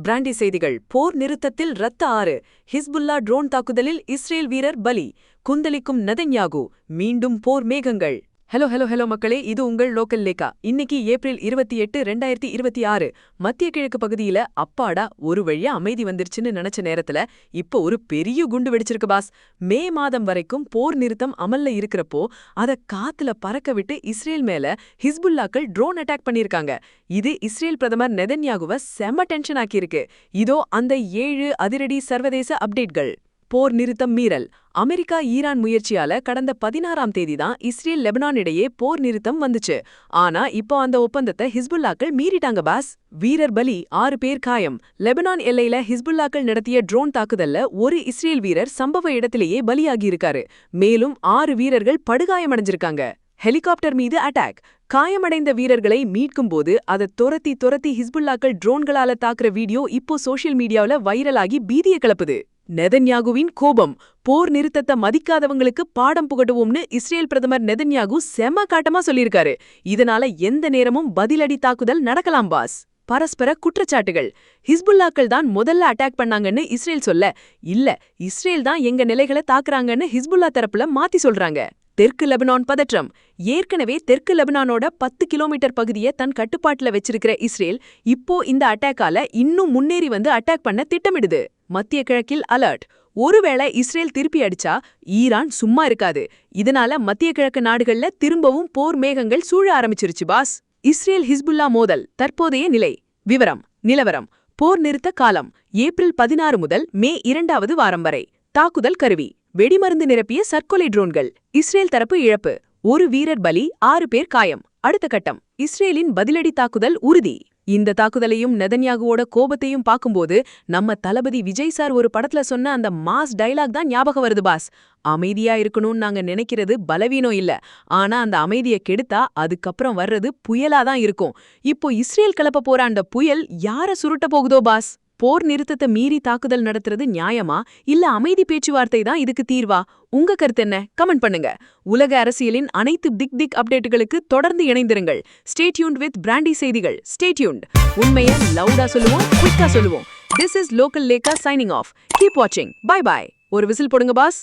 Brandy செய்திகள். போர் நிறுத்தத்தில் ரத்த ஆறு. ஹிஸ்புல்லா ட்ரோன் தாக்குதலில் இஸ்ரேல் வீரர் பலி. குந்தளிக்கும் நெதன்யாகு. மீண்டும் போர் மேகங்கள். ஹலோ மக்களே, இது உங்கள் லோக்கல் லேக்கா. இன்னைக்கு ஏப்ரல் 28, 2026. மத்திய கிழக்கு பகுதியில அப்பாடா ஒரு வழியா அமைதி வந்துருச்சுன்னு நினைச்ச நேரத்துல இப்போ ஒரு பெரிய குண்டு வெடிச்சிருக்கு பாஸ். மே மாதம் வரைக்கும் போர் நிறுத்தம் அமல்ல இருக்கிறப்போ அத காத்துல பறக்க விட்டு இஸ்ரேல் மேல ஹிஸ்புல்லாக்கள் ட்ரோன் அட்டாக் பண்ணிருக்காங்க. இது இஸ்ரேல் பிரதமர் நெதன்யாகுவை செம டென்ஷன் ஆக்கியிருக்கு. இதோ அந்த 7 அதிரடி சர்வதேச அப்டேட்கள். போர் நிறுத்தம் மீறல். அமெரிக்கா ஈரான் முயற்சியால கடந்த 16ஆம் தேதி தான் இஸ்ரேல் லெபனான் இடையே போர் நிறுத்தம் வந்துச்சு. ஆனா இப்போ அந்த ஒப்பந்தத்தை ஹிஸ்புல்லாக்கள் மீறிட்டாங்க பாஸ். வீரர் பலி, 6 பேர் காயம். லெபனான் எல்லையில ஹிஸ்புல்லாக்கள் நடத்திய ட்ரோன் தாக்குதல்ல ஒரு இஸ்ரேல் வீரர் சம்பவ இடத்திலேயே பலியாகியிருக்காரு. மேலும் 6 வீரர்கள் படுகாயமடைஞ்சிருக்காங்க. ஹெலிகாப்டர் மீது அட்டாக். காயமடைந்த வீரர்களை மீட்கும்போது அதை துரத்தி ஹிஸ்புல்லாக்கள் ட்ரோன்களால தாக்குற வீடியோ இப்போ சோஷியல் மீடியாவுல வைரலாகி பீதியை கிளப்புது. நெதன்யாகுவின் கோபம். போர் நிறுத்தத்தை மதிக்காதவங்களுக்கு பாடம் புகட்டுவோம்னு இஸ்ரேல் பிரதமர் நெதன்யாகு செம காட்டமா சொல்லியிருக்காரு. இதனால எந்த நேரமும் பதிலடி தாக்குதல் நடக்கலாம் பாஸ். பரஸ்பர குற்றச்சாட்டுகள். ஹிஸ்புல்லாக்கள் தான் முதல்ல அட்டாக் பண்ணாங்கன்னு இஸ்ரேல் சொல்ல, இல்ல இஸ்ரேல் தான் எங்க நிலைகளை தாக்குறாங்கன்னு ஹிஸ்புல்லா தரப்புல மாத்தி சொல்றாங்க. தெற்கு லெபனான் பதற்றம். ஏற்கனவே தெற்கு லெபனானோட 10 கிலோமீட்டர் பகுதியை தன் கட்டுப்பாட்டுல வச்சிருக்கிற இஸ்ரேல் இப்போ இந்த அட்டாக்கால இன்னும் முன்னேறி வந்து அட்டாக் பண்ண திட்டமிடுது. மத்திய கிழக்கில் அலர்ட். ஒருவேளை இஸ்ரேல் திருப்பி அடிச்சா ஈரான் சும்மா இருக்காது. இதனால மத்திய கிழக்கு நாடுகள்ல திரும்பவும் போர் மேகங்கள் சூழ ஆரம்பிச்சிருச்சு பாஸ். இஸ்ரேல் ஹிஸ்புல்லா மோதல். தற்போதைய நிலை. நிலவரம். போர் நிறுத்த காலம் ஏப்ரல் 16 முதல் மே 2வது வாரம் வரை. தாக்குதல் கருவி. வெடிமருந்து நிரப்பிய சர்க்கொலை ட்ரோன்கள். இஸ்ரேல் தரப்பு இழப்பு. ஒரு வீரர் பலி, 6 பேர் காயம். அடுத்த கட்டம். இஸ்ரேலின் பதிலடி தாக்குதல் உறுதி. இந்த தாக்குதலையும் நெதன்யாகுவோட கோபத்தையும் பார்க்கும்போது நம்ம தளபதி விஜய் சார் ஒரு படத்துல சொன்ன அந்த மாஸ் டைலாக் தான் ஞாபகம் வருது பாஸ். அமைதியா இருக்கணும்னு நாங்க நினைக்கிறது பலவீனம் இல்ல, ஆனா அந்த அமைதியை கெடுத்தா அதுக்கப்புறம் வர்றது புயலாதான் இருக்கும். இப்போ இஸ்ரேல் கிளப்ப போற அந்த புயல் யார சுருட்ட போகுதோ பாஸ். போர் நிறுத்தத்தை மீறி தாக்குதல் நடத்துறது நியாயமா, இல்ல அமைதி பேச்சுவார்த்தை தான் இதுக்கு தீர்வா? உங்க கருத்து என்ன? கமெண்ட் பண்ணுங்க. உலக அரசியலின் அனைத்து பிக் அப்டேட்டுகளுக்கு தொடர்ந்து இணைந்திருங்கள். ஸ்டே டியூன்ட் வித் பிராண்டி செய்திகள். Stay tuned. உண்மையை லவுடா சொல்லுவோம், குயிக்கா சொல்லுவோம். திஸ் இஸ் லோக்கல் லேக்கா சைனிங் ஆஃப். கீப் வாட்சிங். பை. ஒரு விசில் போடுங்க பாஸ்.